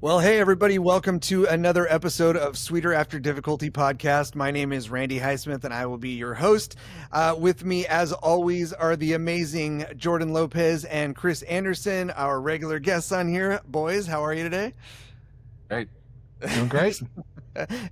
Well, hey, everybody, welcome to another episode of Sweeter After Difficulty podcast. My name is Randy Highsmith, and I will be your host. With me, as always, are the amazing Jordan Lopez and Chris Anderson, our regular guests on here. Boys, how are you today? Great. Doing great.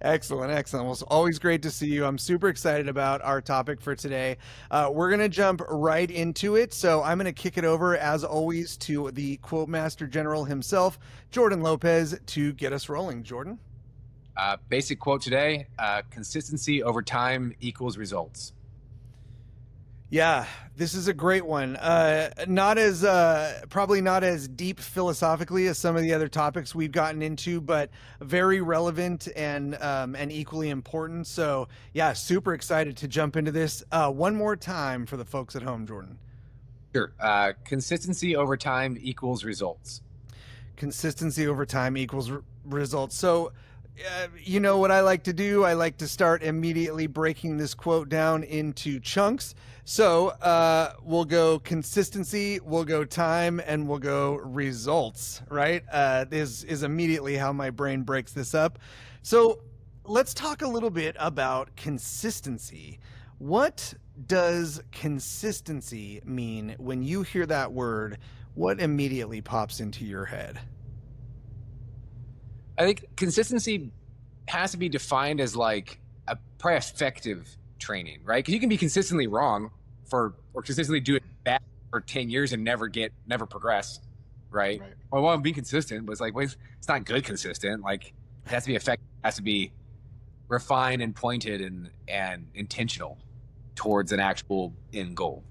Excellent. Well, it's always great to see you. I'm super excited about our topic for today. We're going to jump right into it. So I'm going to kick it over, as always, to the Quote Master General himself, Jordan Lopez, to get us rolling. Jordan? Basic quote today, consistency over time equals results. Yeah, this is a great one. Probably not as deep philosophically as some of the other topics we've gotten into, but very relevant and equally important. So yeah, super excited to jump into this. One more time for the folks at home, Jordan. Sure. Consistency over time equals results. Consistency over time equals results. So you know what I like to do? I like to start immediately breaking this quote down into chunks. So we'll go consistency, we'll go time, and we'll go results, right? This is immediately how my brain breaks this up. So let's talk a little bit about consistency. What does consistency mean when you hear that word? What immediately pops into your head? I think consistency has to be defined as like a probably effective training, right? Because you can be consistently wrong or consistently do it bad for 10 years and never progress, right? Well, I'm being consistent, but it's like, wait, it's not good consistent. Like, it has to be effective, it has to be refined and pointed and intentional towards an actual end goal.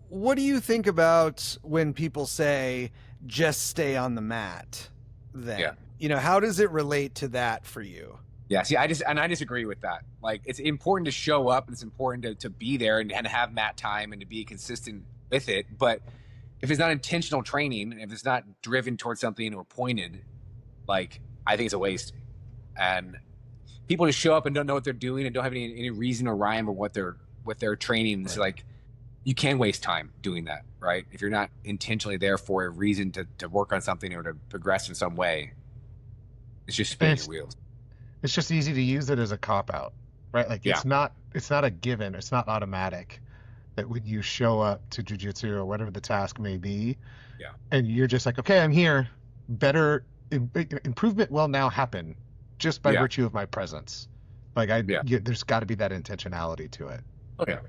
What do you think about when people say just stay on the mat then? Yeah. You know, how does it relate to that for you? Yeah, see, I disagree with that. Like, it's important to show up and it's important to be there and have mat time and to be consistent with it. But if it's not intentional training, if it's not driven towards something or pointed, like, I think it's a waste. And people just show up and don't know what they're doing and don't have any reason or rhyme or what they're training. It's like, you can waste time doing that, right? If you're not intentionally there for a reason to work on something or to progress in some way, it's just spinning your wheels. It's just easy to use it as a cop-out, right? Like, it's not a given. It's not automatic that when you show up to jiu-jitsu or whatever the task may be, and you're just like, okay, I'm here, better improvement will now happen just by virtue of my presence. Like, there's got to be that intentionality to it. Okay.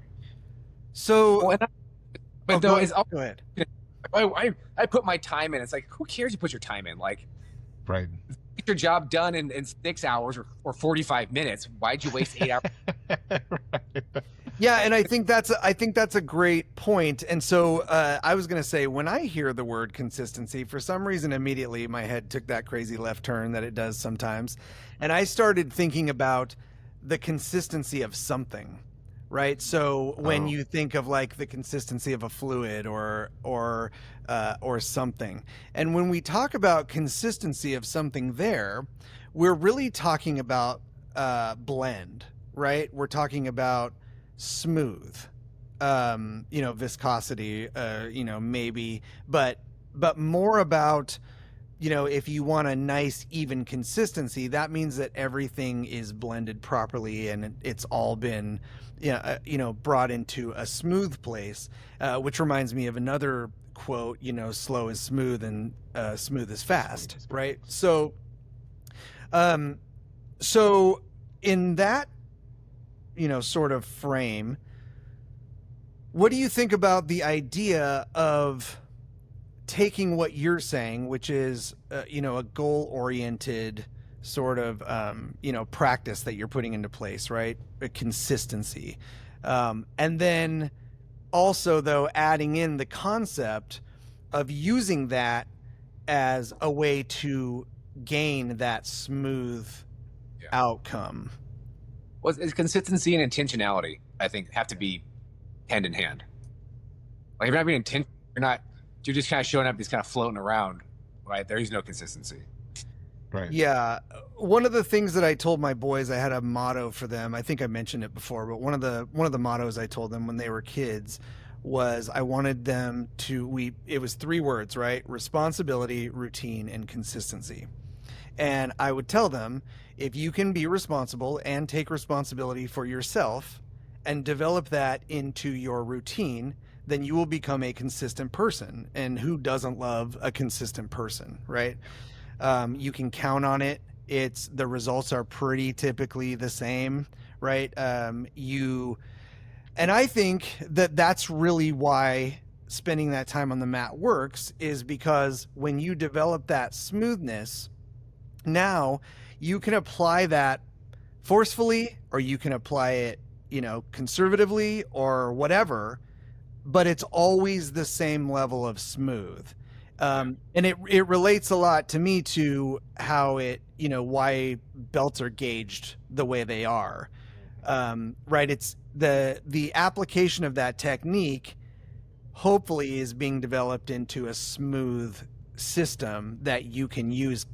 So, go ahead. I put my time in. It's like, who cares you put your time in? Like, right. Get your job done in 6 hours or 45 minutes. Why'd you waste 8 hours? Right. Yeah, and I think that's a great point. And so I was going to say, when I hear the word consistency, for some reason immediately my head took that crazy left turn that it does sometimes, and I started thinking about the consistency of something. Right. So when you think of like the consistency of a fluid or something, and when we talk about consistency of something there, we're really talking about blend, right? We're talking about smooth, viscosity, maybe, but more about, if you want a nice, even consistency, that means that everything is blended properly and it's all been, brought into a smooth place, which reminds me of another quote, slow is smooth and smooth is fast, right? So in that, sort of frame, what do you think about the idea of taking what you're saying, which is, a goal-oriented sort of, practice that you're putting into place, right? A consistency. And then also, though, adding in the concept of using that as a way to gain that smooth outcome. Well, it's consistency and intentionality, I think, have to be hand in hand. Like, if you're not being intentional, you're just kind of showing up, just kind of floating around, right? There is no consistency. Right. Yeah. One of the things that I told my boys, I had a motto for them. I think I mentioned it before, but one of the mottos I told them when they were kids was I wanted them to, it was 3 words, right? Responsibility, routine, and consistency. And I would tell them, if you can be responsible and take responsibility for yourself and develop that into your routine, then you will become a consistent person. And who doesn't love a consistent person, right? You can count on it. The results are pretty typically the same, right? And I think that that's really why spending that time on the mat works, is because when you develop that smoothness, now you can apply that forcefully, or you can apply it, conservatively or whatever, but it's always the same level of smooth. And it relates a lot to me to how why belts are gauged the way they are. Right. It's the application of that technique hopefully is being developed into a smooth system that you can use,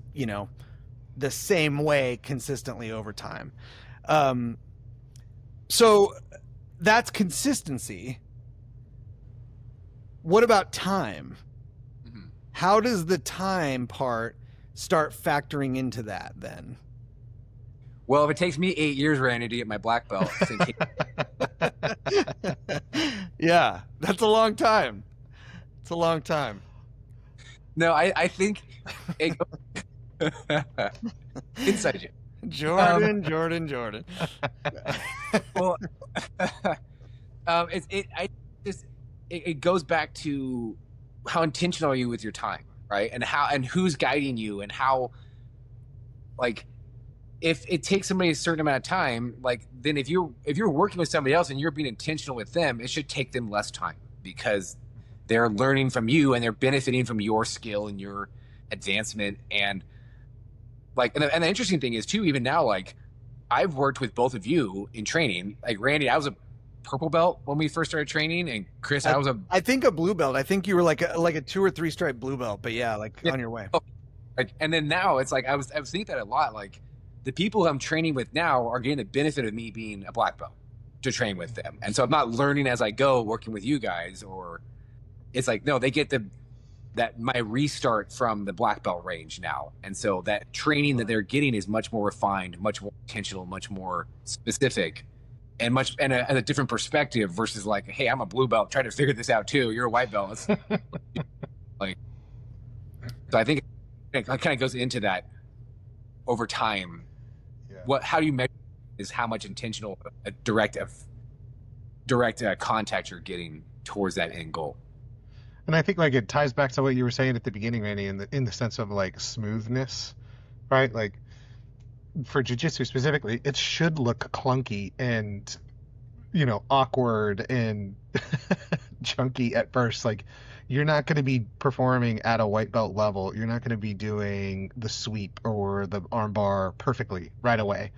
the same way consistently over time. So that's consistency. What about time? Mm-hmm. How does the time part start factoring into that then? Well, if it takes me 8 years, Randy, to get my black belt. Yeah, that's a long time. It's a long time. No, I think it inside you. Jordan. Well, it goes back to how intentional are you with your time, right? And who's guiding you, and how, like, if it takes somebody a certain amount of time, like, then if you're working with somebody else and you're being intentional with them, it should take them less time, because they're learning from you and they're benefiting from your skill and your advancement. And like, and the interesting thing is too, even now, like, I've worked with both of you in training. Like, Randy, I was a purple belt when we first started training, and Chris, I think a blue belt. I think you were like a 2 or 3 stripe blue belt, but yeah, on your way. Like, and then now it's like I was thinking that a lot. Like, the people I'm training with now are getting the benefit of me being a black belt to train with them, and so I'm not learning as I go working with you guys. Or it's like, no, they get my restart from the black belt range now, and so that training that they're getting is much more refined, much more intentional, much more specific, and a different perspective versus like, hey, I'm a blue belt trying to figure this out too. You're a white belt. It's like, so I think it kind of goes into that over time. Yeah. How do you measure is how much intentional direct contact you're getting towards that end goal. And I think like it ties back to what you were saying at the beginning, Randy, in the sense of like smoothness, right? Like for jiu-jitsu specifically, it should look clunky and, awkward and chunky at first. Like, you're not going to be performing at a white belt level. You're not going to be doing the sweep or the armbar perfectly right away.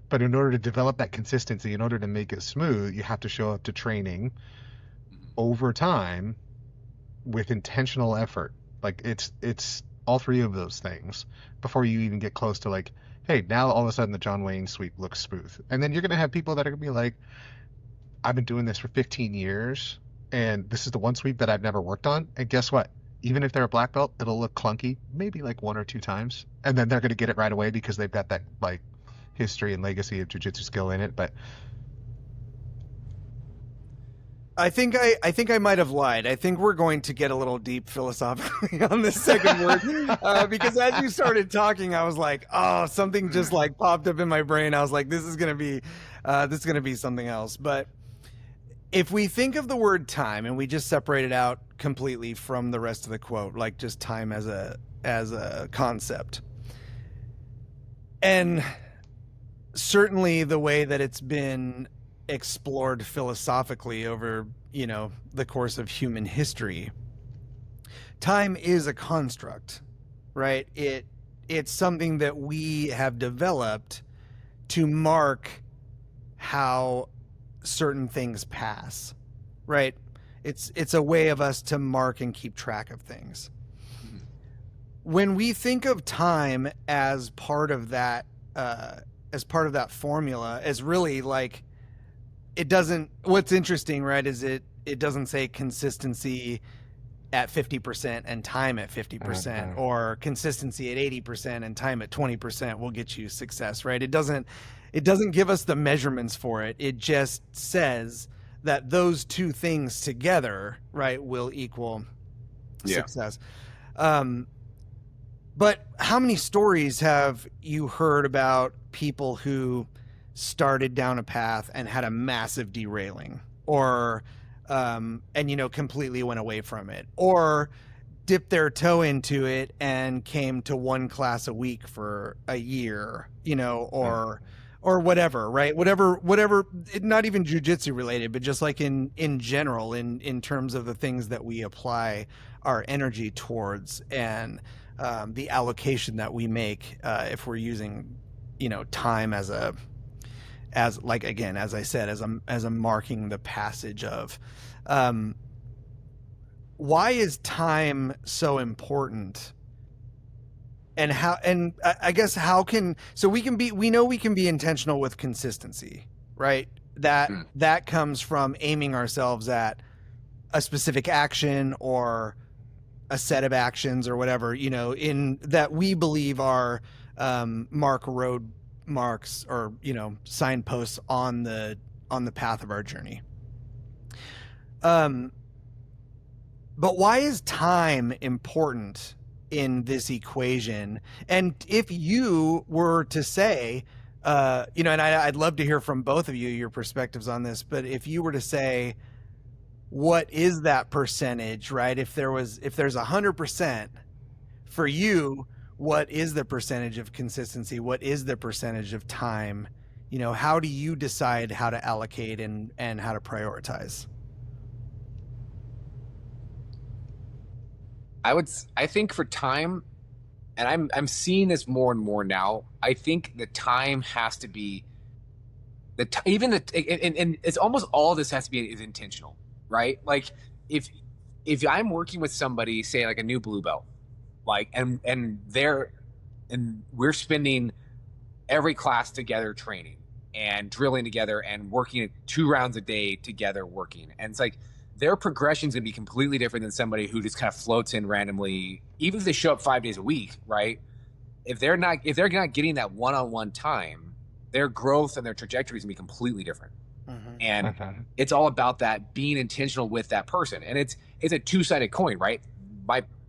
But in order to develop that consistency, in order to make it smooth, you have to show up to training over time with intentional effort. Like, it's all 3 of those things before you even get close to like, hey, now all of a sudden the John Wayne sweep looks smooth. And then you're going to have people that are going to be like, I've been doing this for 15 years and this is the one sweep that I've never worked on. And guess what? Even if they're a black belt, it'll look clunky, maybe like 1 or 2 times. And then they're going to get it right away because they've got that like history and legacy of jiu-jitsu skill in it. But I think I might have lied. I think we're going to get a little deep philosophically on this second word, because as you started talking, I was like, oh, something just like popped up in my brain. I was like, this is gonna be something else. But if we think of the word time and we just separate it out completely from the rest of the quote, like just time as a concept, and certainly the way that it's been explored philosophically over, the course of human history, time is a construct, right? It's something that we have developed to mark how certain things pass, right? It's a way of us to mark and keep track of things. Mm-hmm. When we think of time as part of that formula, as really like, it doesn't, what's interesting, right, is it doesn't say consistency at 50% and time at 50% or consistency at 80% and time at 20% will get you success, right? It doesn't give us the measurements for it. It just says that those two things together, right, will equal success. But how many stories have you heard about people who started down a path and had a massive derailing, or and completely went away from it, or dipped their toe into it and came to one class a week for a year, or whatever, right? Whatever, not even jujitsu related, but just like in general, in terms of the things that we apply our energy towards, and the allocation that we make, if we're using, time as I said, as a marking the passage of, why is time so important? And I guess we know we can be intentional with consistency, right? That comes from aiming ourselves at a specific action or a set of actions or whatever, in that we believe are road marks or signposts on the path of our journey. But why is time important in this equation? And if you were to say, and I'd love to hear from both of you your perspectives on this, but if you were to say, what is that percentage, right? If there's 100% for you, what is the percentage of consistency? What is the percentage of time? How do you decide how to allocate and how to prioritize? I think for time, and I'm seeing this more and more now, I think the time has to be and it's almost all of this has to be is intentional, right? Like if I'm working with somebody, say like a new blue belt, like, and we're spending every class together training and drilling together and working 2 rounds a day together working. And it's like, their progression is going to be completely different than somebody who just kind of floats in randomly, even if they show up 5 days a week, right? If they're not getting that one-on-one time, their growth and their trajectory is going to be completely different. And it's all about that being intentional with that person. And it's a two-sided coin, right?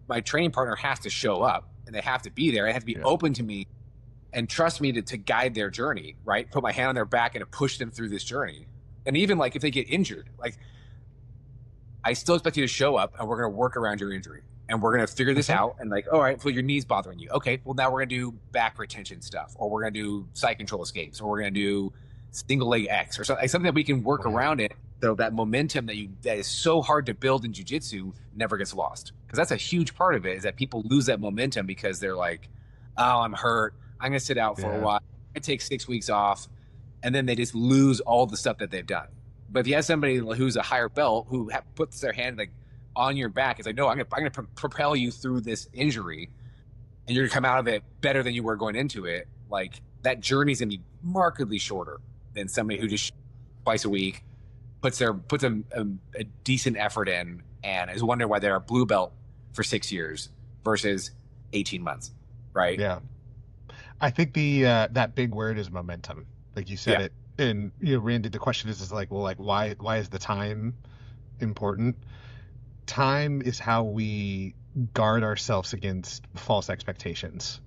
My training partner has to show up and they have to be there. They have to be open to me and trust me to guide their journey, right? Put my hand on their back and to push them through this journey. And even like if they get injured, like, I still expect you to show up and we're going to work around your injury and we're going to figure this out. And like, all right, well, your knee's bothering you. Okay, well, now we're going to do back retention stuff, or we're going to do side control escapes, or we're going to do single leg X, or something that we can work around it. So that momentum that is so hard to build in jiu-jitsu never gets lost. Because that's a huge part of it, is that people lose that momentum because they're like, oh, I'm hurt. I'm going to sit out for a while. I take 6 weeks off. And then they just lose all the stuff that they've done. But if you have somebody who's a higher belt who puts their hand like on your back, it's like, no, I'm going to propel you through this injury, and you're going to come out of it better than you were going into it. Like, that journey's going to be markedly shorter than somebody who just twice a week puts a decent effort in and is wondering why they're a blue belt for 6 years versus 18 months, right? Yeah. I think that big word is momentum. Like you said it. And Randy, the question is like, well, like why is the time important? Time is how we guard ourselves against false expectations,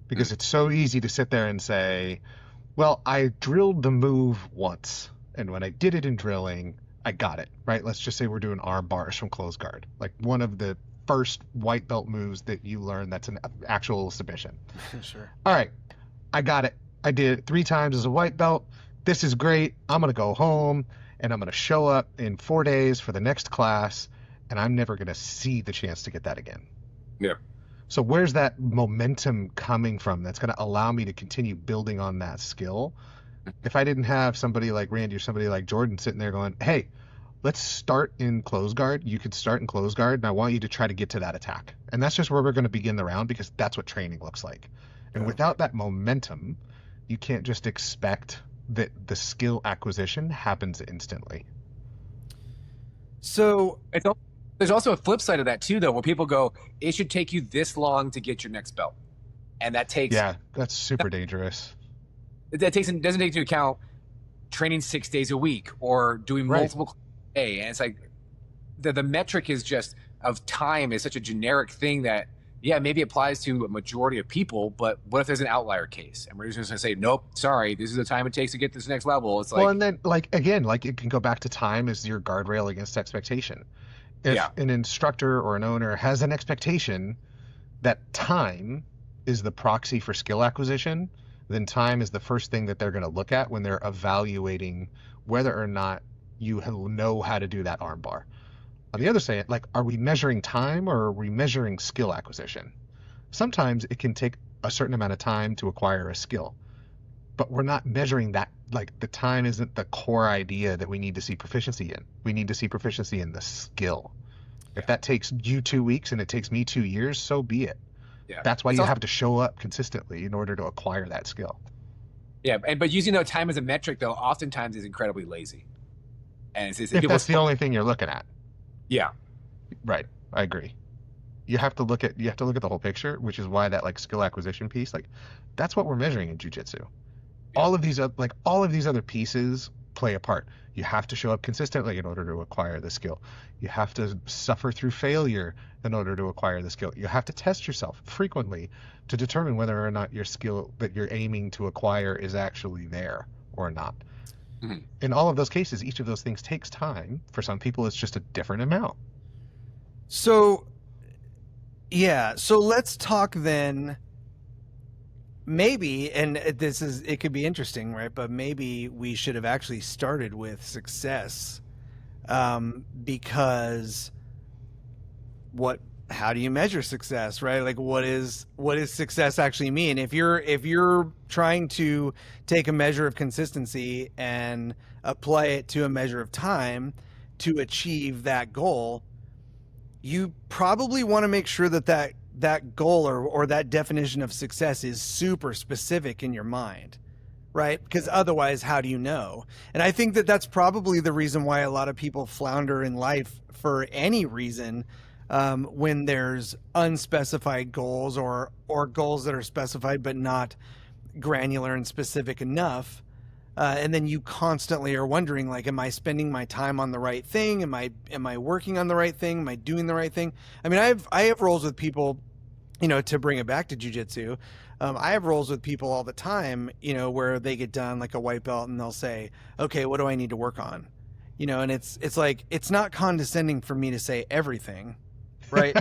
because it's so easy to sit there and say, well, I drilled the move once, and when I did it in drilling, I got it, right? Let's just say we're doing arm bars from close guard, like one of the first white belt moves that you learn that's an actual submission. Sure. All right, I got it. I did it 3 times as a white belt. This is great. I'm going to go home and I'm going to show up in 4 days for the next class, and I'm never going to see the chance to get that again. Yeah. So where's that momentum coming from that's going to allow me to continue building on that skill? If I didn't have somebody like Randy or somebody like Jordan sitting there going, hey, let's start in close guard. You could start in close guard, and I want you to try to get to that attack. And that's just where we're going to begin the round, because that's what training looks like. And without that momentum, you can't just expect that the skill acquisition happens instantly. So there's also a flip side of that too, though, where people go, it should take you this long to get your next belt, and that takes that's super dangerous. That doesn't take into account training 6 days a week or doing multiple a day, and it's like the metric is just of time is such a generic thing that maybe applies to a majority of people, but what if there's an outlier case and we're just going to say, nope, sorry, this is the time it takes to get this next level? It's like, well, and then again, it can go back to time as your guardrail against expectation. If an instructor or an owner has an expectation that time is the proxy for skill acquisition, then time is the first thing that they're going to look at when they're evaluating whether or not you know how to do that arm bar. On the other side, are we measuring time or are we measuring skill acquisition? Sometimes it can take a certain amount of time to acquire a skill, but we're not measuring that. The time isn't the core idea that we need to see proficiency in. We need to see proficiency in the skill. If that takes you 2 weeks and it takes me 2 years, so be it. Yeah. That's why you have to show up consistently in order to acquire that skill. Yeah, but using that time as a metric, though, oftentimes is incredibly lazy. And if that's the only thing you're looking at. Yeah. Right. I agree. You have to look at the whole picture, which is why that skill acquisition piece, that's what we're measuring in jiu-jitsu. Yeah. All of these other pieces play a part. You have to show up consistently in order to acquire the skill. You have to suffer through failure in order to acquire the skill. You have to test yourself frequently to determine whether or not your skill that you're aiming to acquire is actually there or not. Mm-hmm. In all of those cases, each of those things takes time. For some people, it's just a different amount. So let's talk then. Maybe, and it could be interesting, right? But maybe we should have actually started with success, because how do you measure success, right? What is success actually mean? If you're trying to take a measure of consistency and apply it to a measure of time to achieve that goal, you probably want to make sure that goal or that definition of success is super specific in your mind, right? Because otherwise, how do you know? And I think that's probably the reason why a lot of people flounder in life for any reason, when there's unspecified goals or goals that are specified but not granular and specific enough. And then you constantly are wondering, am I spending my time on the right thing? Am I working on the right thing? Am I doing the right thing? I mean, I have roles with people, to bring it back to jiu-jitsu. I have roles with people all the time, where they get done like a white belt and they'll say, okay, what do I need to work on? And it's not condescending for me to say everything, right?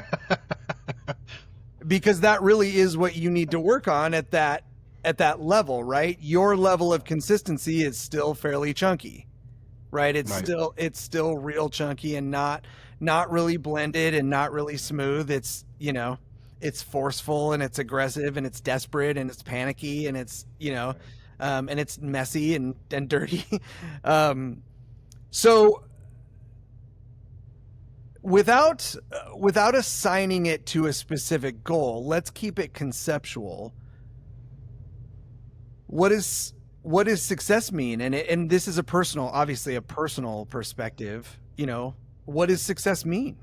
Because that really is what you need to work on at that level, right? Your level of consistency is still fairly chunky, right? It's still real chunky and not really blended and not really smooth. It's, it's forceful and it's aggressive and it's desperate and it's panicky and it's, and it's messy and dirty. So without assigning it to a specific goal, let's keep it conceptual. What does success mean? And this is obviously a personal perspective. What does success mean?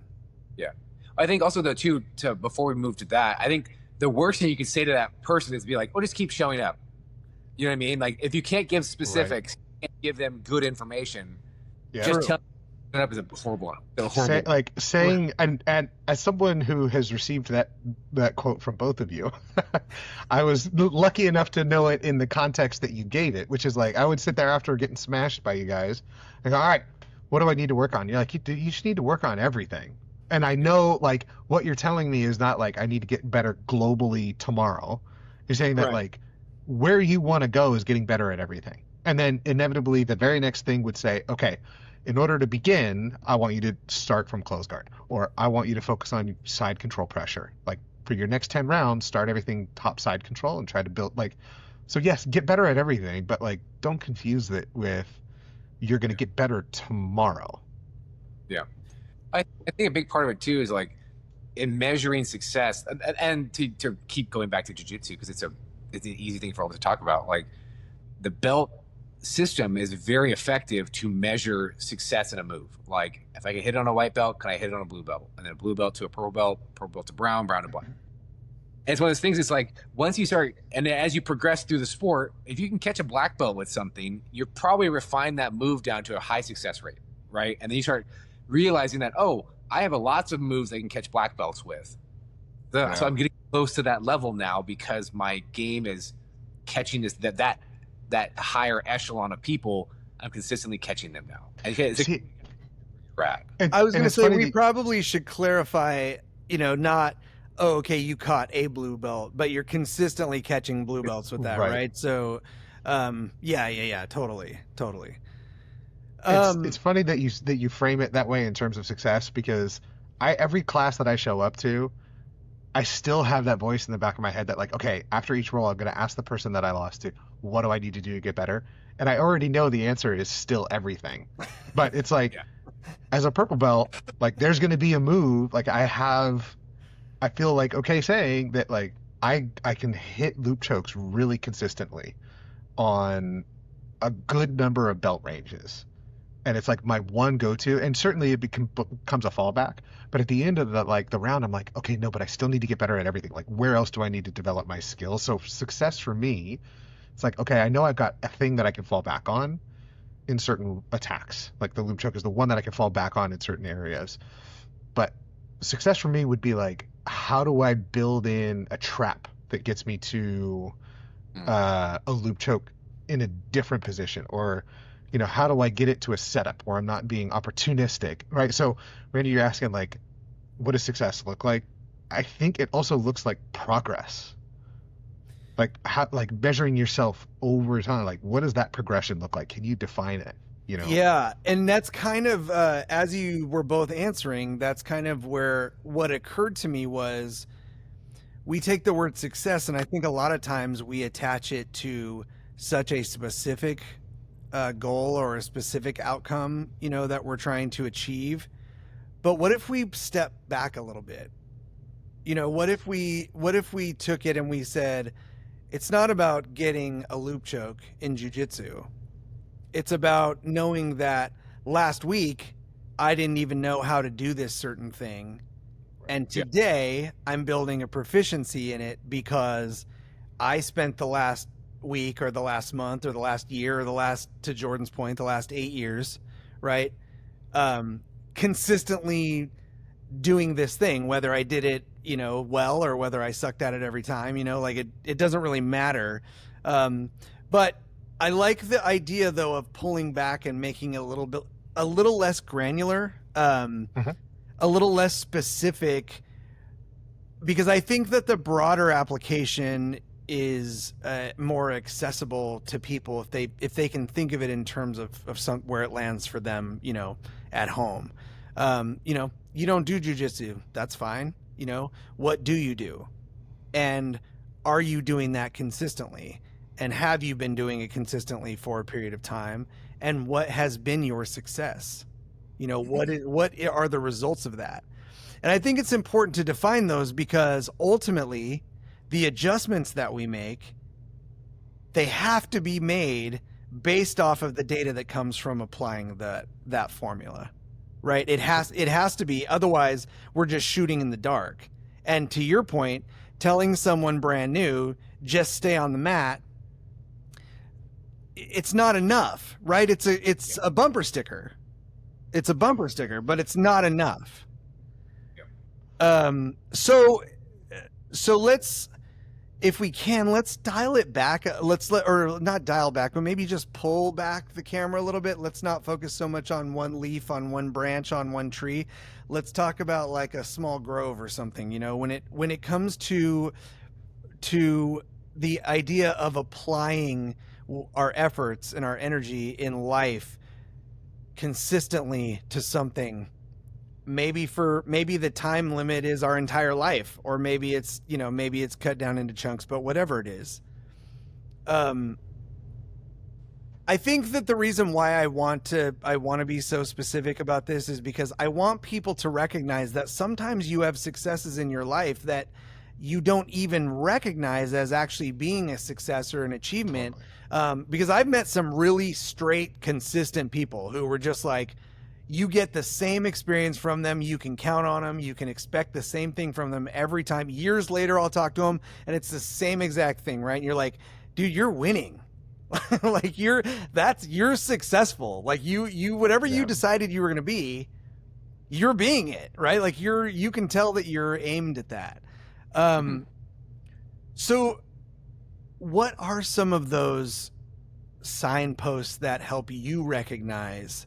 Yeah. I think also though too, before we move to that, I think the worst thing you can say to that person is be like, oh, just keep showing up. You know what I mean? If you can't give specifics, you can't give them good information. Yeah. Just tell them up is a horrible. Saying and as someone who has received that quote from both of you, I was lucky enough to know it in the context that you gave it, which is I would sit there after getting smashed by you guys and go, all right, what do I need to work on? You're like, you just need to work on everything. And I know what you're telling me is not I need to get better globally tomorrow. You're saying that where you want to go is getting better at everything. And then inevitably the very next thing would say, okay, in order to begin, I want you to start from close guard, or I want you to focus on side control pressure. For your next 10 rounds, start everything top side control and try to build so yes, get better at everything, but don't confuse it with you're going to get better tomorrow. Yeah. I think a big part of it too is in measuring success and to keep going back to jiu-jitsu because it's an easy thing for all to talk about. The belt system is very effective to measure success in a move. Like if I can hit it on a white belt, can I hit it on a blue belt? And then a blue belt to a purple belt to brown, brown to black. And it's one of those things, it's like once you start, and as you progress through the sport, if you can catch a black belt with something, you're probably refine that move down to a high success rate, right? And then you start realizing that, oh, I have lots of moves I can catch black belts with. So I'm getting close to that level now because my game is catching this, that higher echelon of people. I'm consistently catching them now. I was going to say, we probably should clarify, not, oh, okay, you caught a blue belt, but you're consistently catching blue belts with that, right? So, yeah, totally. It's funny that you frame it that way in terms of success, because every class that I show up to, I still have that voice in the back of my head that like, okay, after each roll, I'm going to ask the person that I lost to, what do I need to do to get better? And I already know the answer is still everything. But it's like, as a purple belt, like there's going to be a move. Like I feel like, okay, saying that like I can hit loop chokes really consistently on a good number of belt ranges. And it's like my one go-to, and certainly it becomes a fallback. But at the end of the round, I'm like, okay, no, but I still need to get better at everything. Like, where else do I need to develop my skills? So success for me, it's like, okay, I know I've got a thing that I can fall back on in certain attacks. Like the loop choke is the one that I can fall back on in certain areas. But success for me would be like, how do I build in a trap that gets me to a loop choke in a different position, or how do I get it to a setup where I'm not being opportunistic, right? So, Randy, you're asking, like, what does success look like? I think it also looks like progress. Like, measuring yourself over time. Like, what does that progression look like? Can you define it? Yeah, and that's kind of, as you were both answering, that's kind of where what occurred to me was we take the word success, and I think a lot of times we attach it to such a specific goal or a specific outcome, that we're trying to achieve. But what if we step back a little bit? What if we took it and we said, it's not about getting a loop choke in jiu-jitsu. It's about knowing that last week I didn't even know how to do this certain thing. And today I'm building a proficiency in it because I spent the last week or the last month or the last year or the last, to Jordan's point, the last 8 years, right? Consistently doing this thing, whether I did it, well, or whether I sucked at it every time, like it doesn't really matter. But I like the idea though of pulling back and making it a little less granular, a little less specific, because I think that the broader application is more accessible to people if they can think of it in terms of some where it lands for them, at home. You don't do jujitsu, that's fine. What do you do? And are you doing that consistently? And have you been doing it consistently for a period of time? And what has been your success? What are the results of that? And I think it's important to define those, because ultimately the adjustments that we make, they have to be made based off of the data that comes from applying that formula, right? It has to be, otherwise we're just shooting in the dark. And to your point, telling someone brand new, just stay on the mat, it's not enough, right? It's a bumper sticker. It's a bumper sticker, but it's not enough. So let's, if we can, let's dial it back. Or not dial back, but maybe just pull back the camera a little bit. Let's not focus so much on one leaf, on one branch, on one tree. Let's talk about like a small grove or something. When it comes to the idea of applying our efforts and our energy in life consistently to something, maybe the time limit is our entire life, or maybe it's cut down into chunks, but whatever it is. I think that the reason why I want to be so specific about this is because I want people to recognize that sometimes you have successes in your life that you don't even recognize as actually being a success or an achievement. Totally. Because I've met some really straight, consistent people who were just like, you get the same experience from them. You can count on them. You can expect the same thing from them every time. Years later, I'll talk to them and it's the same exact thing, right? And you're like, dude, you're winning. Like you're successful. Like you whatever you decided you were going to be, you're being it, right? Like you can tell that you're aimed at that. So what are some of those signposts that help you recognize,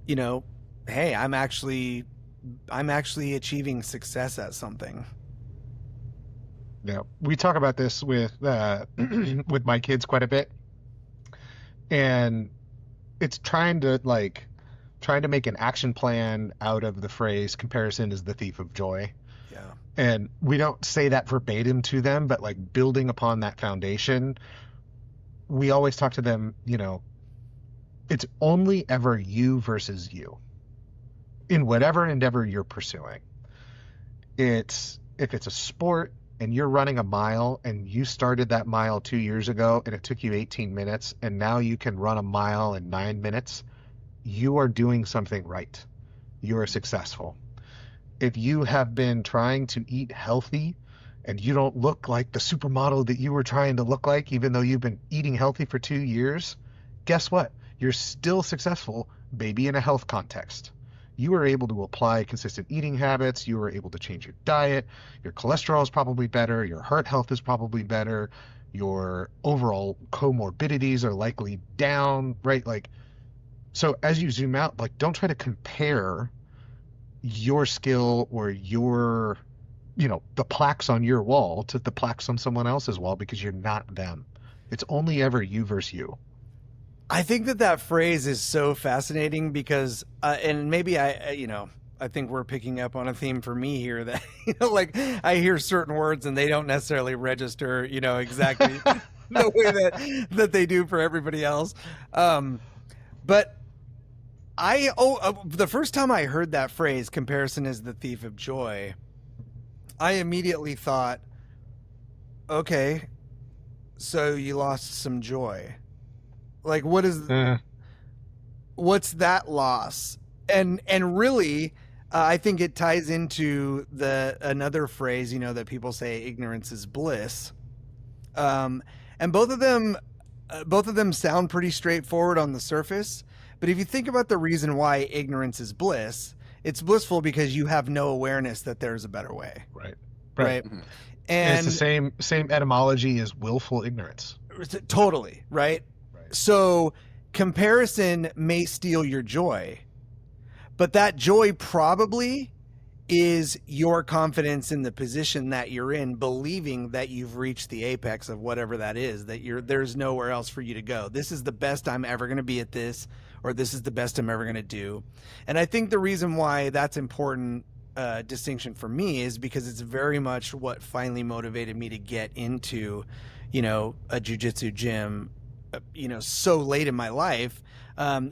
you know, hey, I'm actually achieving success at something? Yeah, we talk about this with with my kids quite a bit, and it's trying to make an action plan out of the phrase "comparison is the thief of joy." Yeah, and we don't say that verbatim to them, but like building upon that foundation, we always talk to them. You know, it's only ever you versus you in whatever endeavor you're pursuing. If it's a sport and you're running a mile and you started that mile 2 years ago and it took you 18 minutes and now you can run a mile in 9 minutes, you are doing something right. You are successful. If you have been trying to eat healthy and you don't look like the supermodel that you were trying to look like, even though you've been eating healthy for 2 years, guess what? You're still successful, maybe in a health context. You were able to apply consistent eating habits. You were able to change your diet. Your cholesterol is probably better. Your heart health is probably better. Your overall comorbidities are likely down, right? Like, so as you zoom out, like, don't try to compare your skill or your, you know, the plaques on your wall to the plaques on someone else's wall, because you're not them. It's only ever you versus you. I think that phrase is so fascinating because, and maybe I think we're picking up on a theme for me here that, you know, like I hear certain words and they don't necessarily register, you know, exactly the way that they do for everybody else. But the first time I heard that phrase, comparison is the thief of joy, I immediately thought, okay, so you lost some joy. Like, what's that loss? And really, I think it ties into another phrase, you know, that people say, ignorance is bliss. And both of them sound pretty straightforward on the surface. But if you think about the reason why ignorance is bliss, it's blissful because you have no awareness that there's a better way. Right. Mm-hmm. And it's the same etymology as willful ignorance. Totally. Right. So comparison may steal your joy, but that joy probably is your confidence in the position that you're in, believing that you've reached the apex of whatever that is, that there's nowhere else for you to go. This is the best I'm ever going to be at this, or this is the best I'm ever going to do. And I think the reason why that's important distinction for me is because it's very much what finally motivated me to get into, you know, a jiu-jitsu gym, you know, so late in my life,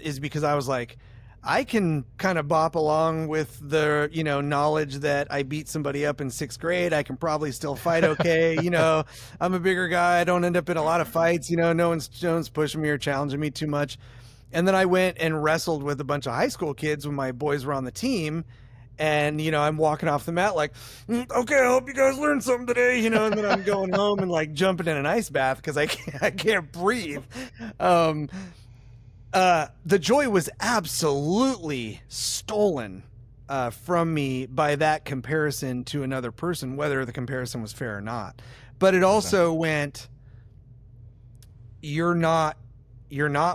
is because I was like, I can kind of bop along with the, you know, knowledge that I beat somebody up in 6th grade. I can probably still fight okay. You know, I'm a bigger guy. I don't end up in a lot of fights. You know, no one's pushing me or challenging me too much. And then I went and wrestled with a bunch of high school kids when my boys were on the team. And, you know, I'm walking off the mat like, okay, I hope you guys learned something today, you know, and then I'm going home and like jumping in an ice bath because I can't breathe. The joy was absolutely stolen from me by that comparison to another person, whether the comparison was fair or not. But it also went, you're not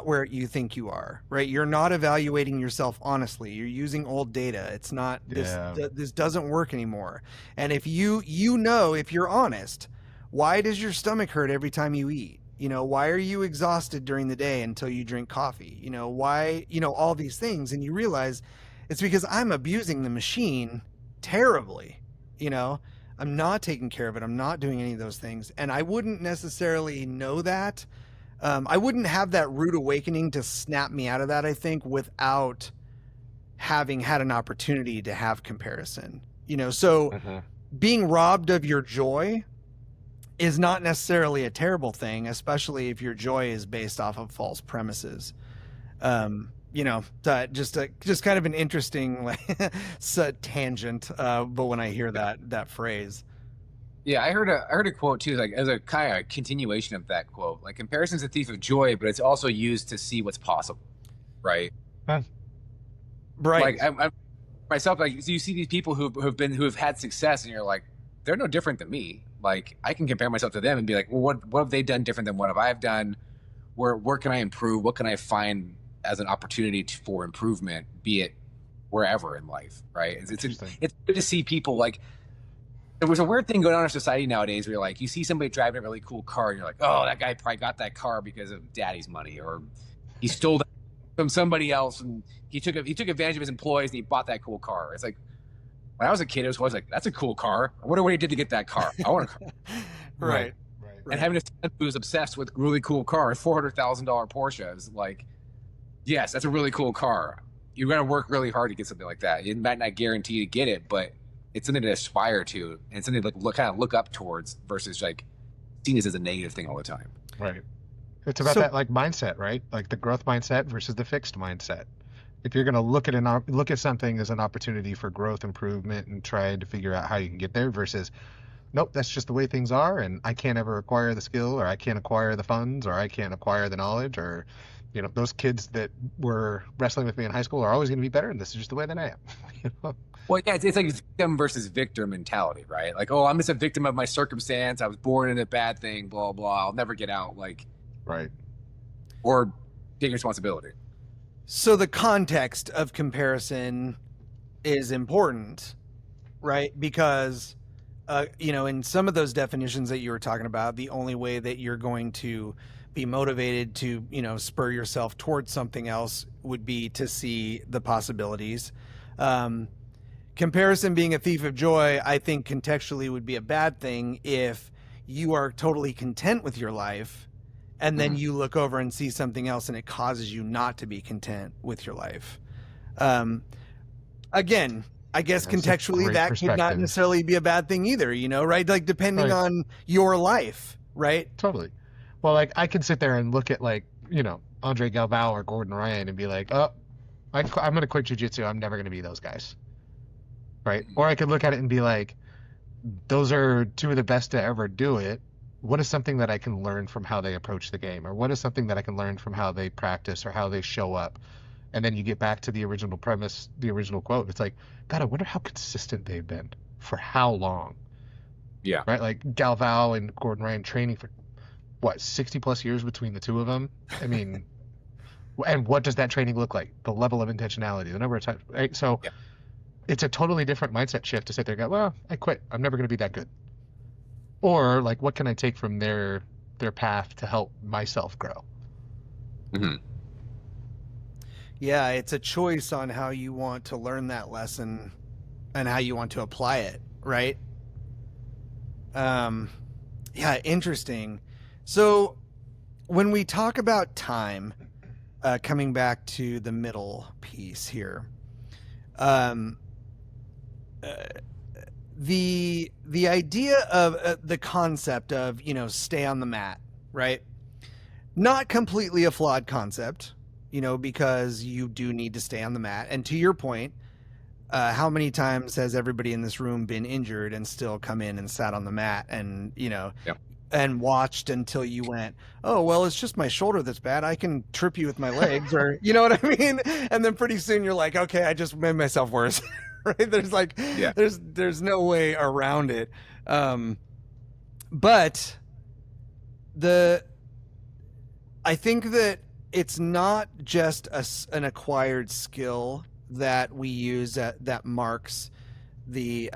where you think you are, right? You're not evaluating yourself honestly. You're using old data. It's not this doesn't work anymore. And if if you're honest, why does your stomach hurt every time you eat? You know, why are you exhausted during the day until you drink coffee? You know, why, you know, all these things. And you realize it's because I'm abusing the machine terribly. You know, I'm not taking care of it. I'm not doing any of those things. And I wouldn't necessarily know that. I wouldn't have that rude awakening to snap me out of that, I think, without having had an opportunity to have comparison. You know, so being robbed of your joy is not necessarily a terrible thing, especially if your joy is based off of false premises. Just kind of an interesting like tangent. But when I hear that phrase, yeah, I heard a quote too, like as a kind of continuation of that quote. Like comparison's a thief of joy, but it's also used to see what's possible, right? Huh. Right. Like I'm myself, like so you see these people who have had success, and you're like, they're no different than me. Like I can compare myself to them and be like, well, what have they done different than what have I done? Where can I improve? What can I find as an opportunity for improvement, be it wherever in life, right? It's good to see people like. There was a weird thing going on in society nowadays where you're like, you see somebody driving a really cool car, and you're like, oh, that guy probably got that car because of daddy's money, or he stole that from somebody else, and he took advantage of his employees, and he bought that cool car. It's like when I was a kid, it was always like, that's a cool car. I wonder what he did to get that car. I want a car. Right. And having a son who was obsessed with really cool cars, $400,000 Porsche, is like, yes, that's a really cool car. You got to work really hard to get something like that. It might not guarantee to get it, but it's something to aspire to and something to look up towards versus like seeing this as a negative thing all the time. Right. It's about that like mindset, right? Like the growth mindset versus the fixed mindset. If you're going to look at something as an opportunity for growth, improvement, and try to figure out how you can get there versus, nope, that's just the way things are, and I can't ever acquire the skill, or I can't acquire the funds, or I can't acquire the knowledge, or those kids that were wrestling with me in high school are always going to be better, and this is just the way that I am. Well, yeah, it's like victim versus victor mentality, right? Like, oh, I'm just a victim of my circumstance. I was born in a bad thing, blah, blah. I'll never get out. Like, right. Or take responsibility. So the context of comparison is important, right? Because, in some of those definitions that you were talking about, the only way that you're going to be motivated to, spur yourself towards something else would be to see the possibilities. Comparison being a thief of joy, I think contextually would be a bad thing if you are totally content with your life and then you look over and see something else and it causes you not to be content with your life. Again, I guess contextually that could not necessarily be a bad thing either, right? Like depending on your life, right? Totally. Well, like I can sit there and look at like, Andre Galvao or Gordon Ryan and be like, oh, I'm going to quit jiu-jitsu. I'm never going to be those guys. Right. Or I could look at it and be like, those are two of the best to ever do it. What is something that I can learn from how they approach the game? Or what is something that I can learn from how they practice or how they show up? And then you get back to the original premise, the original quote. It's like, God, I wonder how consistent they've been for how long. Yeah. Right. Like Galvao and Gordon Ryan training for 60 plus years between the two of them. I mean, and what does that training look like? The level of intentionality, the number of times. Right? So it's a totally different mindset shift to sit there and go, well, I quit. I'm never going to be that good. Or like, what can I take from their path to help myself grow? Mm-hmm. Yeah, it's a choice on how you want to learn that lesson and how you want to apply it, right? Yeah, interesting. So when we talk about time, coming back to the middle piece here, the idea of the concept of, stay on the mat, right? Not completely a flawed concept, because you do need to stay on the mat. And to your point, how many times has everybody in this room been injured and still come in and sat on the mat and, and watched until you went, oh, well, it's just my shoulder that's bad. I can trip you with my legs, or, you know what I mean? And then pretty soon you're like, okay, I just made myself worse. Right? There's like, there's no way around it. But I think that it's not just an acquired skill that we use that marks the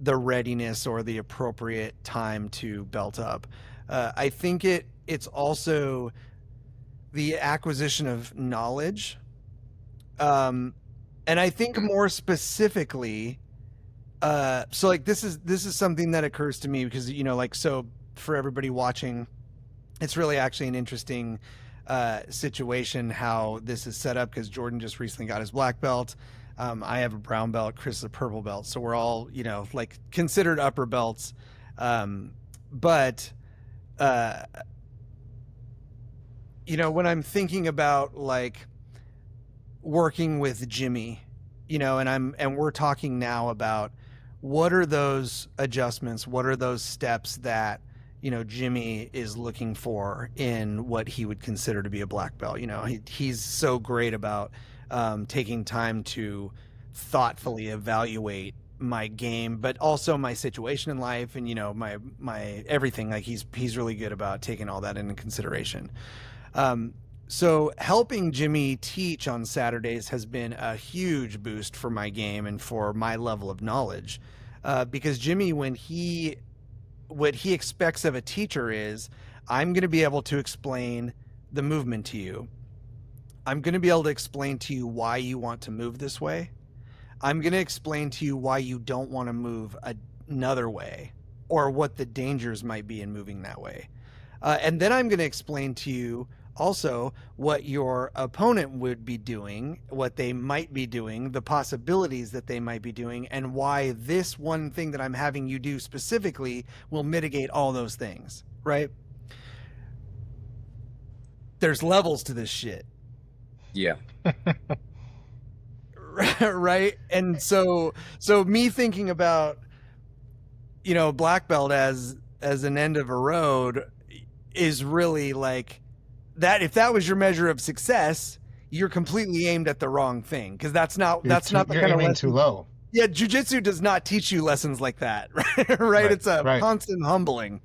readiness or the appropriate time to belt up. I think it's also the acquisition of knowledge. And I think more specifically, so like this is something that occurs to me because, so for everybody watching, it's really actually an interesting situation how this is set up because Jordan just recently got his black belt. I have a brown belt, Chris is a purple belt, so we're all, you know, like considered upper belts. But you know, when I'm thinking about like working with Jimmy, you know, and we're talking now about what are those adjustments, what are those steps that, you know, Jimmy is looking for in what he would consider to be a black belt. You know, he's so great about taking time to thoughtfully evaluate my game, but also my situation in life, and you know, my everything. Like he's really good about taking all that into consideration. So helping Jimmy teach on Saturdays has been a huge boost for my game and for my level of knowledge, because Jimmy, what he expects of a teacher is, I'm going to be able to explain the movement to you. I'm going to be able to explain to you why you want to move this way. I'm going to explain to you why you don't want to move another way, or what the dangers might be in moving that way. And then I'm going to explain to you also what your opponent would be doing, what they might be doing, the possibilities that they might be doing, and why this one thing that I'm having you do specifically will mitigate all those things, right? There's levels to this shit. Yeah. Right? And so me thinking about, you know, black belt as an end of a road is really like that. If that was your measure of success, you're completely aimed at the wrong thing, because that's not the kind of lesson. Too low. Yeah, jiu-jitsu does not teach you lessons like that, right? It's a constant humbling.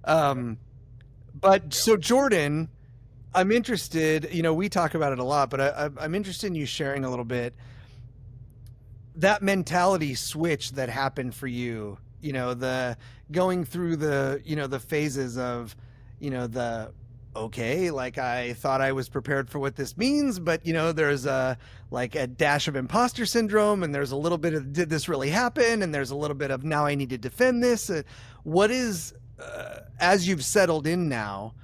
But so Jordan, I'm interested, you know, we talk about it a lot, but I'm interested in you sharing a little bit that mentality switch that happened for you, you know, the going through the, you know, the phases of, you know, the, okay, like I thought I was prepared for what this means, but you know, there's a dash of imposter syndrome, and there's a little bit of, did this really happen? And there's a little bit of, now I need to defend this. What is, as you've settled in now,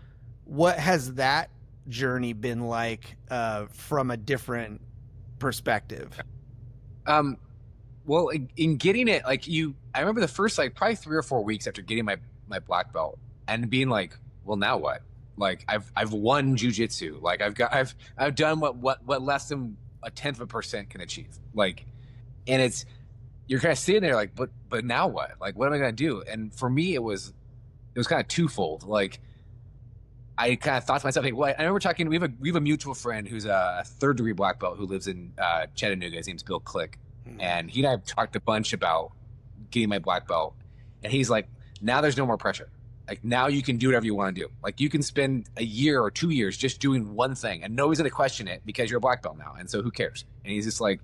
what has that journey been like from a different perspective? Well, in getting it, like I remember the first like probably 3 or 4 weeks after getting my black belt and being like, well, now what? Like I've won jiu-jitsu. Like I've done what less than 0.1% can achieve. Like, and you're kind of sitting there like, but now what? Like, what am I going to do? And for me, it was kind of twofold. Like, I kind of thought to myself, like, well, I remember talking. We have a mutual friend who's a 3rd degree black belt who lives in Chattanooga. His name's Bill Click, and he and I have talked a bunch about getting my black belt. And he's like, now there's no more pressure. Like, now you can do whatever you want to do. Like, you can spend a year or 2 years just doing one thing, and nobody's going to question it because you're a black belt now. And so who cares? And he's just like,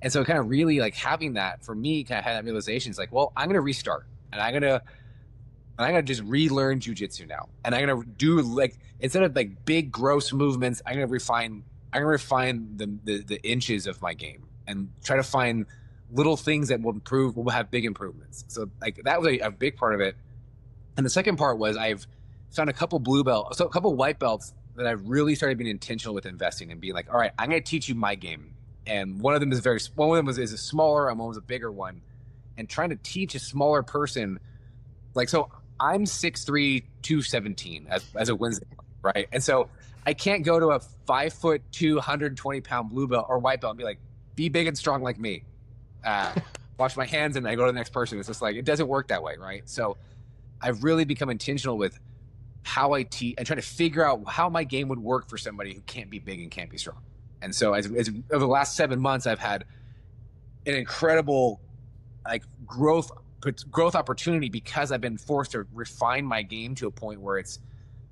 and so kind of really like having that for me, kind of had that realization. It's like, well, I'm going to restart, and I'm going to just relearn jiu-jitsu now. And I'm going to do, like, instead of like big gross movements, I'm going to refine the inches of my game and try to find little things that will have big improvements. So like that was a big part of it. And the second part was I've found a couple white belts that I've really started being intentional with investing and being like, all right, I'm going to teach you my game. And one of them is a smaller, and one was a bigger one. And trying to teach a smaller person, like, so I'm 6'3", 217 as a Wednesday, right? And so I can't go to a 5'2", 120-pound blue belt or white belt and be like, be big and strong like me. Wash my hands and I go to the next person. It's just like, it doesn't work that way, right? So I've really become intentional with how I teach and trying to figure out how my game would work for somebody who can't be big and can't be strong. And so as over the last 7 months, I've had an incredible like growth opportunity because I've been forced to refine my game to a point where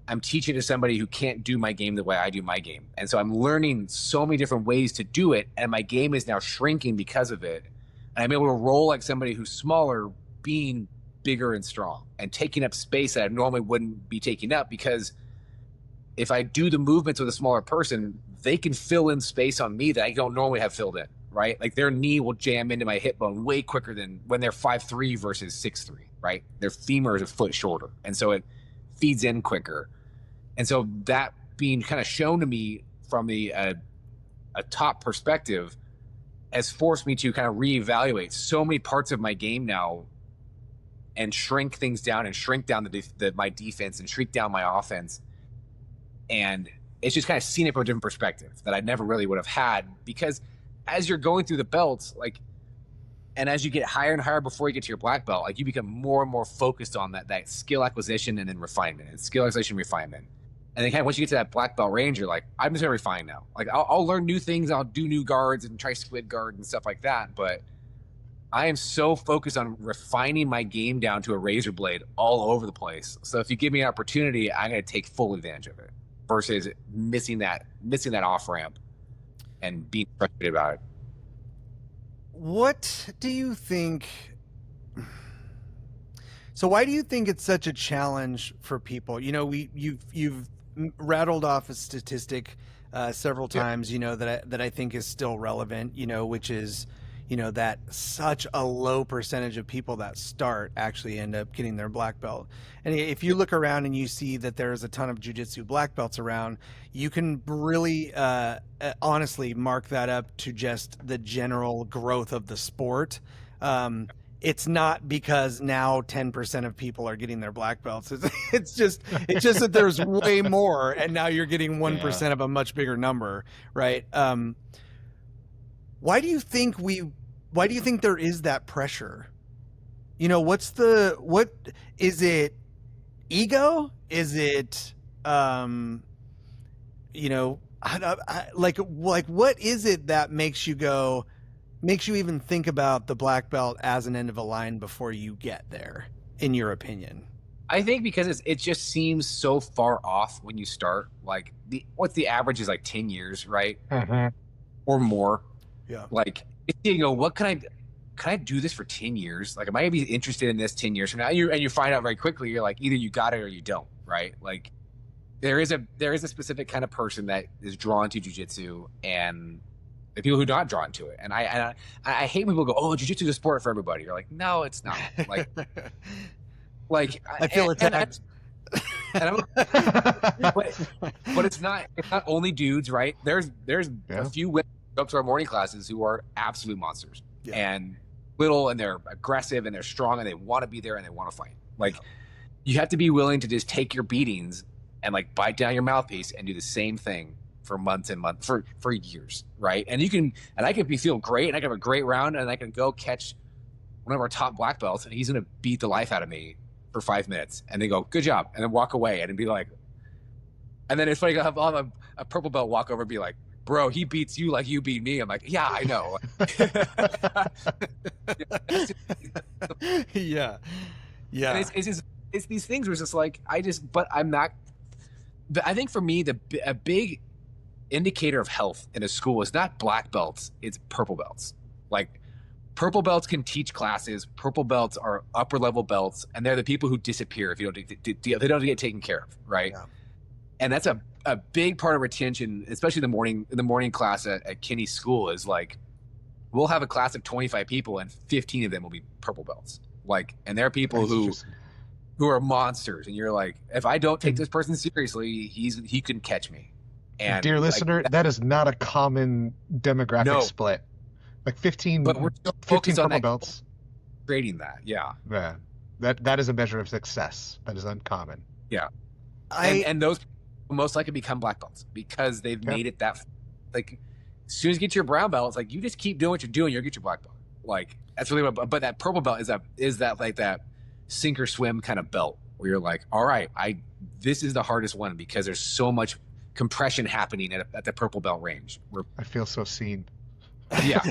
I'm teaching to somebody who can't do my game the way I do my game. And so I'm learning so many different ways to do it, and my game is now shrinking because of it. And I'm able to roll like somebody who's smaller, being bigger and strong and taking up space that I normally wouldn't be taking up, because if I do the movements with a smaller person, they can fill in space on me that I don't normally have filled in, right? Like their knee will jam into my hip bone way quicker than when they're 5'3" versus 6'3", right? Their femur is a foot shorter. And so it feeds in quicker. And so that being kind of shown to me from a top perspective has forced me to kind of reevaluate so many parts of my game now and shrink things down and shrink down my defense and shrink down my offense. And it's just kind of seen it from a different perspective that I never really would have had, because as you're going through the belts, like, and as you get higher and higher before you get to your black belt, like, you become more and more focused on that skill acquisition and then refinement, and skill acquisition, refinement. And then kind of once you get to that black belt range, you're like, I'm just gonna refine now. Like, I'll learn new things, I'll do new guards and try squid guard and stuff like that. But I am so focused on refining my game down to a razor blade all over the place. So if you give me an opportunity, I'm gonna take full advantage of it versus missing that off ramp and being frustrated about it. What do you think? So why do you think it's such a challenge for people? You know, you've rattled off a statistic several times, you know, that I think is still relevant, you know, which is, you know, that such a low percentage of people that start actually end up getting their black belt. And if you look around and you see that there's a ton of jiu-jitsu black belts around, you can really honestly mark that up to just the general growth of the sport. It's not because now 10% of people are getting their black belts. It's just that there's way more, and now you're getting 1% of a much bigger number, right? Why do you think there is that pressure? You know, what is it? Ego? Is it, you know, like what is it that makes you even think about the black belt as an end of a line before you get there, in your opinion? I think because it just seems so far off when you start. Like, what's the average is like 10 years, right? Mm-hmm. Or more. Yeah. Like, you know, what can I do this for 10 years? Like, am I gonna be interested in this 10 years from now? And you find out very quickly, you're like, either you got it or you don't, right? Like, there is a specific kind of person that is drawn to jiu-jitsu, and the people who are not drawn to it. And I hate when people go, oh, jiu-jitsu is a sport for everybody. You're like, no, it's not. Like I feel attacked. But it's not only dudes, right? There's a few women who go up to our morning classes who are absolute monsters, and little, and they're aggressive and they're strong and they want to be there and they want to fight. Like, you have to be willing to just take your beatings and like bite down your mouthpiece and do the same thing for months and months, for years, right? And I can feel great, and I can have a great round, and I can go catch one of our top black belts, and he's gonna beat the life out of me for 5 minutes, and they go, good job, and then walk away, and be like, and then it's funny, I'll have a purple belt walk over and be like, bro, he beats you like you beat me. I'm like, yeah, I know. Yeah. And it's these things where it's just like, but I'm not. But I think for me, a big indicator of health in a school is not black belts, it's purple belts. Like, purple belts can teach classes. Purple belts are upper level belts, and they're the people who disappear if they don't get taken care of, right? Yeah. And that's a big part of retention, especially in the morning class at Kenny's school, is like, we'll have a class of 25 people and 15 of them will be purple belts. Like, and there are people who are monsters, and you're like, if I don't take this person seriously, he can catch me. And dear listener, that is not a common demographic split. Like 15, but we're still 15 purple on belts. Creating that, yeah. That is a measure of success. That is uncommon. Yeah, and those most likely become black belts because they've made it that. Like, as soon as you get your brown belt, it's like, you just keep doing what you're doing, you'll get your black belt. Like, that's really what. But that purple belt is that like that sink or swim kind of belt where you're like, all right, this is the hardest one because there's so much compression happening at the purple belt range. I feel so seen. Yeah.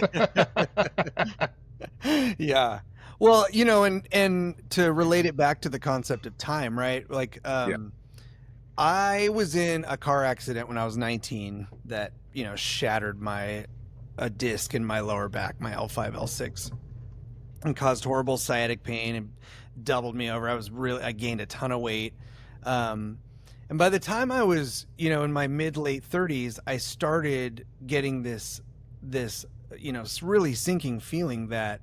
Yeah. Well, you know, and to relate it back to the concept of time, right? Like, I was in a car accident when I was 19 that, you know, shattered a disc in my lower back, my L5, L6, and caused horrible sciatic pain and doubled me over. I gained a ton of weight. And by the time I was, you know, in my late 30s, I started getting this, you know, really sinking feeling that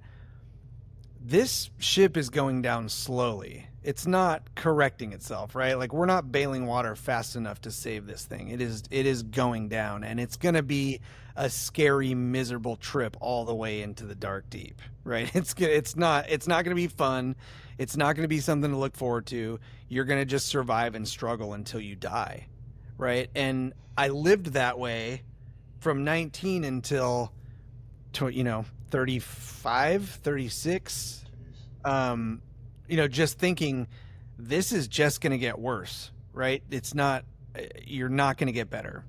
this ship is going down slowly. It's not correcting itself, right? Like we're not bailing water fast enough to save this thing. It is going down, and it's going to be a scary, miserable trip all the way into the dark deep, right? It's not going to be fun. It's not going to be something to look forward to. You're going to just survive and struggle until you die, right? And I lived that way from 19 until 35, 36. Just thinking this is just going to get worse, right? You're not going to get better.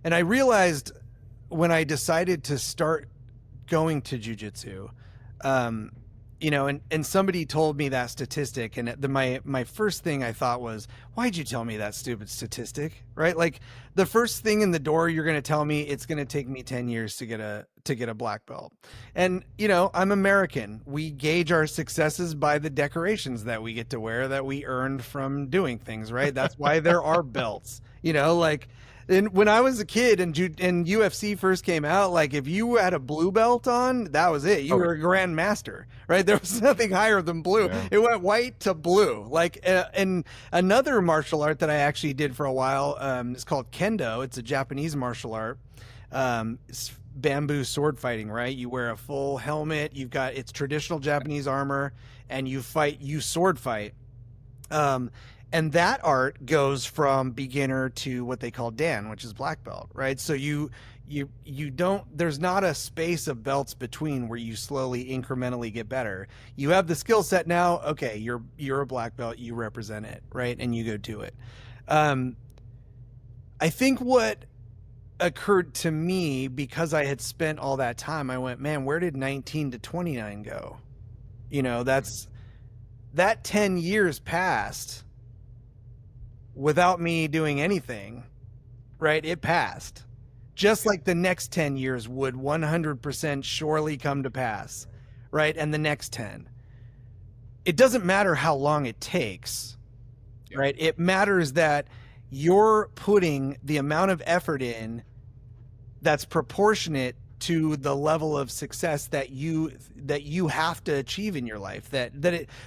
And I realized when I decided to start going to jujitsu, and somebody told me that statistic, and my first thing I thought was, why'd you tell me that stupid statistic, right? Like the first thing in the door, you're going to tell me it's going to take me 10 years to get a black belt. And, I'm American. We gauge our successes by the decorations that we get to wear that we earned from doing things, right? That's why there are belts, And when I was a kid and UFC first came out, like if you had a blue belt on, that was it. You were a grandmaster, right? There was nothing higher than blue. Yeah. It went white to blue. Like, and another martial art that I actually did for a while is called Kendo. It's a Japanese martial art. It's bamboo sword fighting, right? You wear a full helmet. It's traditional Japanese armor, and you sword fight. And that art goes from beginner to what they call Dan, which is black belt, right? So you don't, there's not a space of belts between where you slowly incrementally get better. You have the skill set now. Okay. You're a black belt, you represent it, right? And you go do it. I think what occurred to me because I had spent all that time, I went, man, where did 19 to 29 go? That 10 years passed without me doing anything, right? It passed. Just like the next 10 years would 100% surely come to pass, right? And the next 10. It doesn't matter how long it takes, right? It matters that you're putting the amount of effort in that's proportionate to the level of success that you have to achieve in your life, that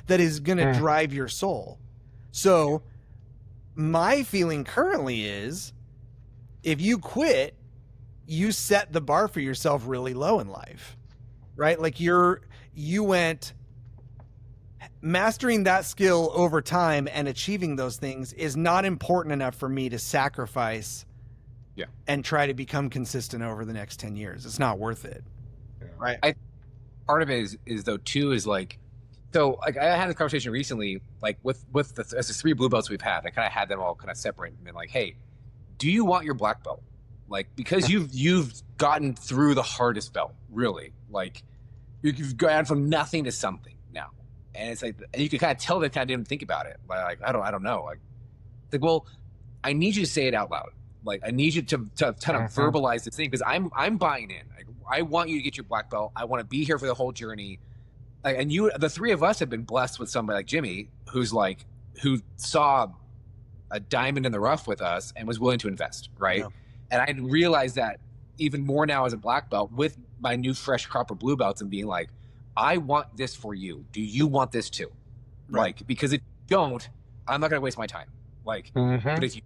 is going to drive your soul. So my feeling currently is if you quit, you set the bar for yourself really low in life, right? Like you went mastering that skill over time and achieving those things is not important enough for me to sacrifice and try to become consistent over the next 10 years. It's not worth it. Right. Part of it is though too, is like, so like I had a conversation recently, like with the 3 blue belts we've had, I kind of had them all kind of separate and been like, hey, do you want your black belt? Like, because you've gotten through the hardest belt, really, like you've gone from nothing to something now. And it's like, and you can kind of tell they kind of didn't think about it. Like, I don't know. Like, well, I need you to say it out loud. Like, I need you to kind of verbalize this thing, because I'm buying in. Like, I want you to get your black belt. I want to be here for the whole journey. Like, and the 3 of us have been blessed with somebody like Jimmy, who saw a diamond in the rough with us and was willing to invest, right? Yeah. And I realized that even more now as a black belt with my new fresh crop of blue belts, and being like, I want this for you. Do you want this too? Right. Like, because if you don't, I'm not going to waste my time. Like, but if you,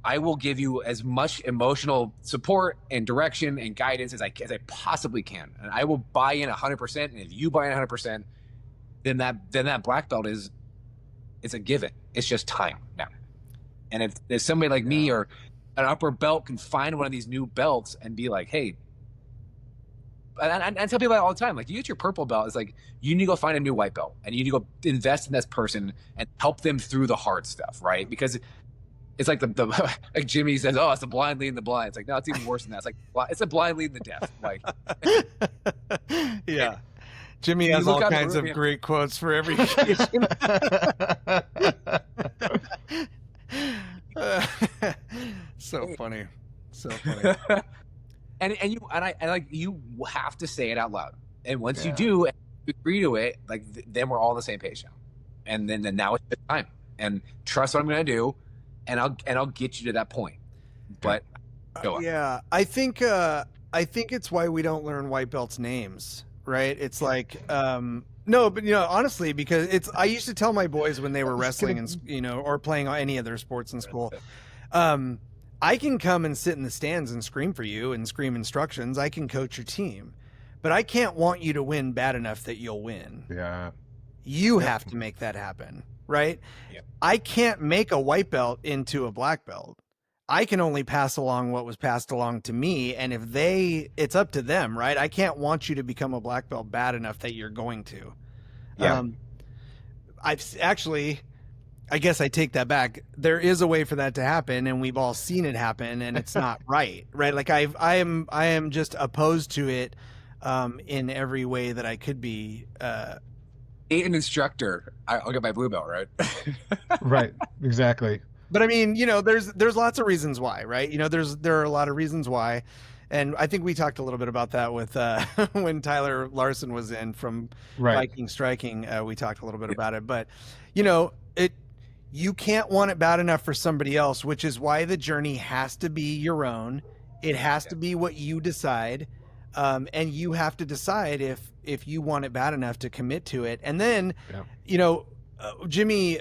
I will give you as much emotional support and direction and guidance as I possibly can. And I will buy in 100%. And if you buy in 100%, then that black belt it's a given. It's just time now. And if somebody like me or an upper belt can find one of these new belts and be like, hey, and I tell people that all the time, like, you get your purple belt, it's like, you need to go find a new white belt, and you need to go invest in this person and help them through the hard stuff, right? Because it's like the like Jimmy says, oh, it's the blind leading the blind. It's like, no, it's even worse than that. It's like, it's a blind leading the deaf. Like, yeah. Jimmy has all kinds of great quotes for every occasion. So funny. And you have to say it out loud. And once you do, and you agree to it, like, then we're all on the same page now. And then now it's time. And trust what I'm going to do, and I'll get you to that point. But go on. Yeah, I think it's why we don't learn white belts' names, right? It's like No, but honestly, because I used to tell my boys when they were wrestling and or playing any other sports in school, I can come and sit in the stands and scream for you and scream instructions. I can coach your team, but I can't want you to win bad enough that you'll win. Yeah. You have to make that happen, right? Yeah. I can't make a white belt into a black belt. I can only pass along what was passed along to me. And if it's up to them, right? I can't want you to become a black belt bad enough that you're going to. Yeah. I guess I take that back. There is a way for that to happen, and we've all seen it happen, and it's not right. Like I am just opposed to it in every way that I could be. An instructor, I'll get my blue belt, right? Right. Exactly. But I mean, there's lots of reasons why, right? There are a lot of reasons why. And I think we talked a little bit about that with when Tyler Larson was in from Viking Striking. We talked a little bit about it, but you can't want it bad enough for somebody else, which is why the journey has to be your own. It has to be what you decide, and you have to decide if you want it bad enough to commit to it. And then, Jimmy,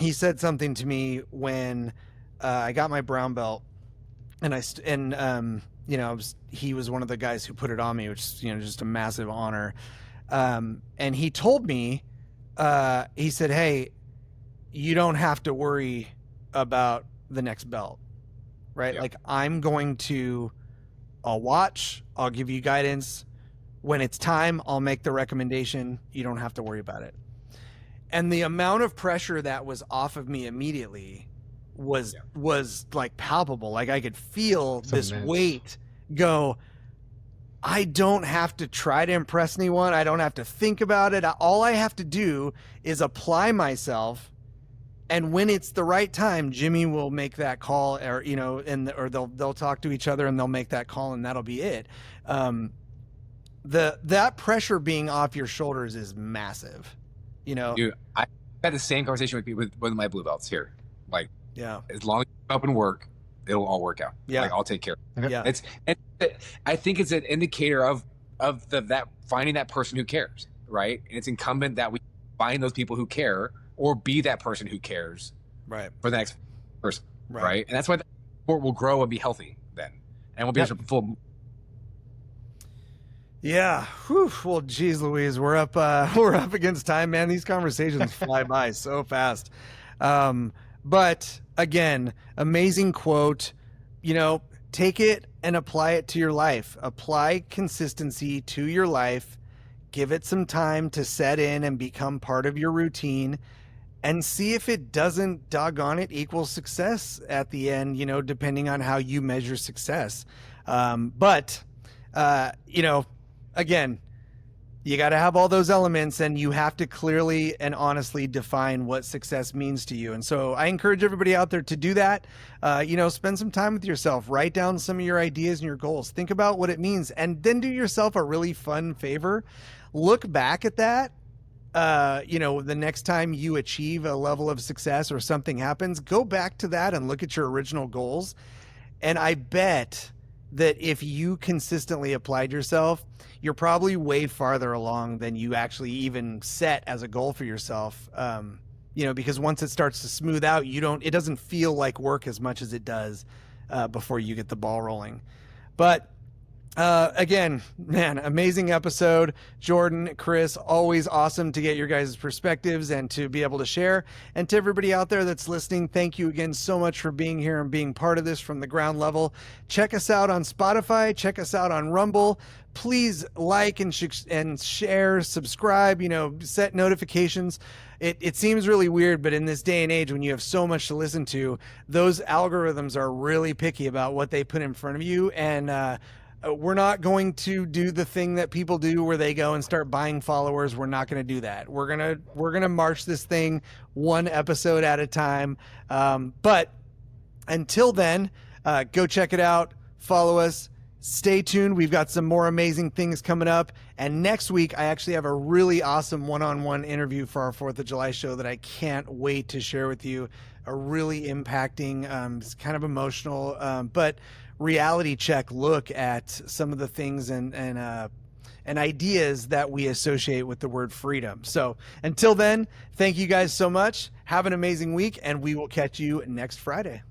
he said something to me when I got my brown belt, and he was one of the guys who put it on me, which is just a massive honor. And he told me, he said, "Hey, you don't have to worry about the next belt, right? Yep. Like I'll watch, I'll give you guidance. When it's time, I'll make the recommendation. You don't have to worry about it." And the amount of pressure that was off of me immediately was like palpable. Like I could feel this weight go. I don't have to try to impress anyone. I don't have to think about it. All I have to do is apply myself. And when it's the right time, Jimmy will make that call, or they'll talk to each other and they'll make that call, and that'll be it. That pressure being off your shoulders is massive. Dude, I had the same conversation with my blue belts here. Like, as long as you up and work, it'll all work out. Yeah, like I'll take care of it. Yeah, I think it's an indicator of that finding that person who cares, right? And it's incumbent that we find those people who care, or be that person who cares, right, for the next person, right? And that's why the sport will grow and be healthy then, and we'll be able to full. Yeah. Whew. Well, geez, Louise, we're up against time, man. These conversations fly by so fast. But again, amazing quote. Take it and apply it to your life. Apply consistency to your life. Give it some time to set in and become part of your routine, and see if it doesn't, doggone it, equal success at the end, depending on how you measure success. Again, you got to have all those elements, and you have to clearly and honestly define what success means to you. And so I encourage everybody out there to do that. Spend some time with yourself, write down some of your ideas and your goals, think about what it means, and then do yourself a really fun favor. Look back at that. The next time you achieve a level of success or something happens, go back to that and look at your original goals. And I bet that if you consistently applied yourself, you're probably way farther along than you actually even set as a goal for yourself. Because once it starts to smooth out, it doesn't feel like work as much as it does before you get the ball rolling. But again, man, amazing episode. Jordan, Chris, always awesome to get your guys' perspectives and to be able to share. And to everybody out there that's listening, thank you again so much for being here and being part of this from the ground level. Check us out on Spotify. Check us out on Rumble. Please like and share, subscribe, set notifications. It seems really weird, but in this day and age, when you have so much to listen to, those algorithms are really picky about what they put in front of you. And, we're not going to do the thing that people do where they go and start buying followers. We're not going to do that. We're going to march this thing one episode at a time. But until then, go check it out. Follow us. Stay tuned. We've got some more amazing things coming up. And next week, I actually have a really awesome one-on-one interview for our 4th of July show that I can't wait to share with you. A really impacting, it's kind of emotional, but reality check look at some of the things and and ideas that we associate with the word freedom. So until then, thank you guys so much. Have an amazing week, and we will catch you next Friday.